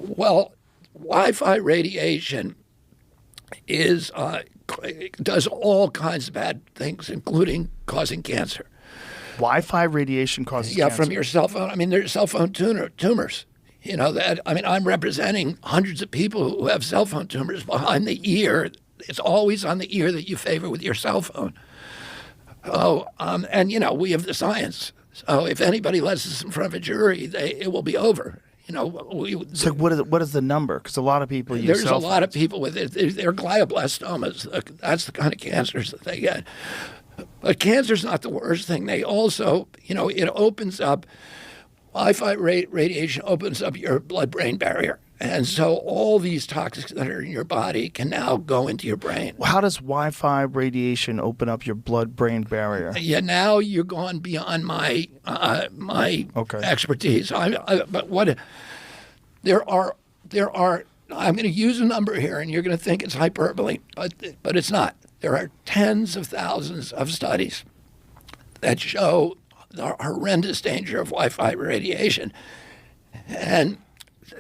Well, Wi-Fi radiation does all kinds of bad things, including causing cancer. Wi-Fi radiation causes cancer? From your cell phone. I mean, there's cell phone tumors. I'm representing hundreds of people who have cell phone tumors behind the ear. It's always on the ear that you favor with your cell phone. We have the science. So if anybody lets us in front of a jury, it will be over. So what is the number? Because a lot of people use there's cell a phones. lot of people with it. They're glioblastomas. That's the kind of cancers that they get. But cancer's not the worst thing. They also, it opens up, Wi-Fi radiation opens up your blood-brain barrier. And so all these toxins that are in your body can now go into your brain. How does Wi-Fi radiation open up your blood-brain barrier? Yeah, now you're gone beyond my expertise. There are. I'm going to use a number here, and you're going to think it's hyperbole, but it's not. There are tens of thousands of studies that show the horrendous danger of Wi-Fi radiation,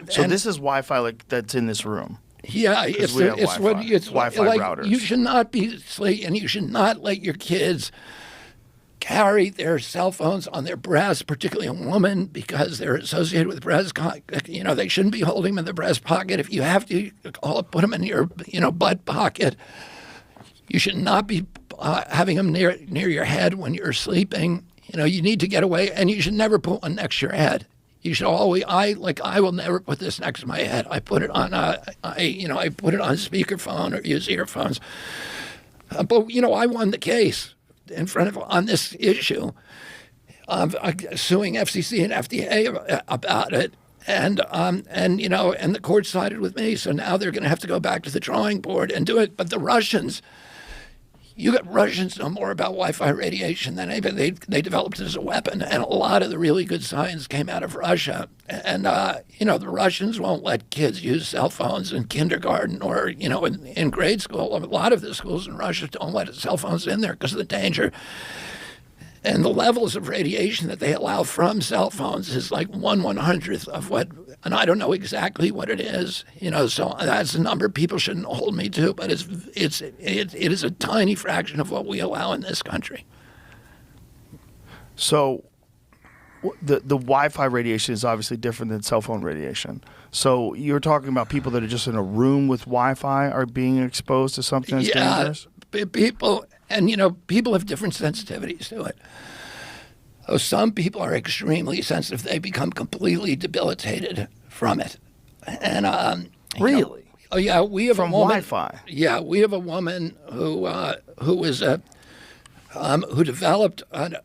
So this is Wi-Fi that's in this room. Yeah, it's Wi-Fi like routers. You should not be and you should not let your kids carry their cell phones on their breasts, particularly a woman, because they're associated with breast. They shouldn't be holding them in the breast pocket. If you have to, put them in your butt pocket. You should not be having them near your head when you're sleeping. You need to get away, and you should never put one next to your head. You should always. I will never put this next to my head. I put it on. I put it on speakerphone or use earphones. But I won the case on this issue, suing FCC and FDA about it, and the court sided with me. So now they're going to have to go back to the drawing board and do it. But the Russians. Russians know more about Wi-Fi radiation than anybody. They developed it as a weapon, and a lot of the really good science came out of Russia. And the Russians won't let kids use cell phones in kindergarten or in grade school. A lot of the schools in Russia don't let cell phones in there because of the danger. And the levels of radiation that they allow from cell phones is like 1/100th of what, and I don't know exactly what it is, so that's a number people shouldn't hold me to, but it is a tiny fraction of what we allow in this country. So the Wi-Fi radiation is obviously different than cell phone radiation. So you're talking about people that are just in a room with Wi-Fi are being exposed to something that's dangerous? People, and people have different sensitivities to it. So some people are extremely sensitive. They become completely debilitated from it. And really? We have from a woman. Wi-Fi. Yeah, we have a woman who developed an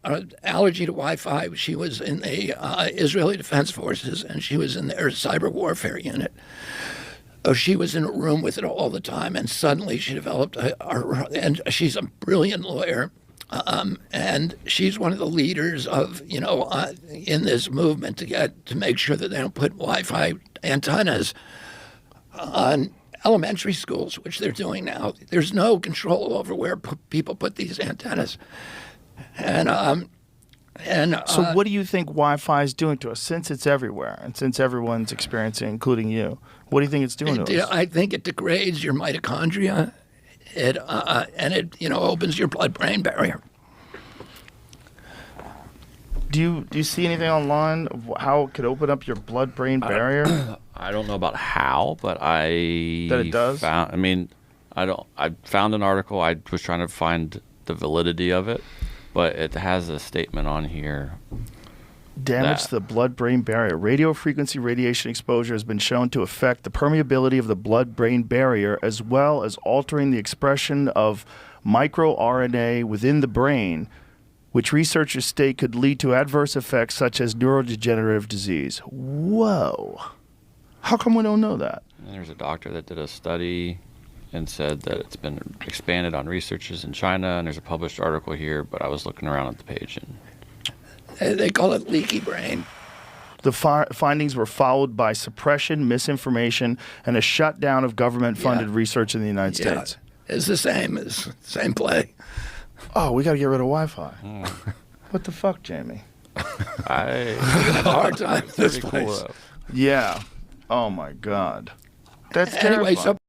allergy to Wi-Fi. She was in the Israeli Defense Forces, and she was in their cyber warfare unit. She was in a room with it all the time, and suddenly she developed and she's a brilliant lawyer, and she's one of the leaders of, in this movement to make sure that they don't put Wi-Fi antennas on elementary schools, which they're doing now. There's no control over where people put these antennas, so what do you think Wi-Fi is doing to us, since it's everywhere and since everyone's experiencing, including you? What do you think it's doing to us? I think it degrades your mitochondria. It opens your blood-brain barrier. Do you see anything online of how it could open up your blood-brain barrier? I don't know about how, but that it does. I found an article. I was trying to find the validity of it, but it has a statement on here. Damage to the blood-brain barrier. Radio frequency radiation exposure has been shown to affect the permeability of the blood-brain barrier, as well as altering the expression of microRNA within the brain, which researchers state could lead to adverse effects such as neurodegenerative disease. Whoa. How come we don't know that? And there's a doctor that did a study and said that it's been expanded on researchers in China, and there's a published article here, but I was looking around at the page and they call it leaky brain. The findings were followed by suppression, misinformation, and a shutdown of government-funded research in the United States. It's the same play. Oh, we got to get rid of Wi-Fi. What the fuck, Jamie? I have a hard time with this place. Yeah. Oh my God. That's Anyway, terrifying. so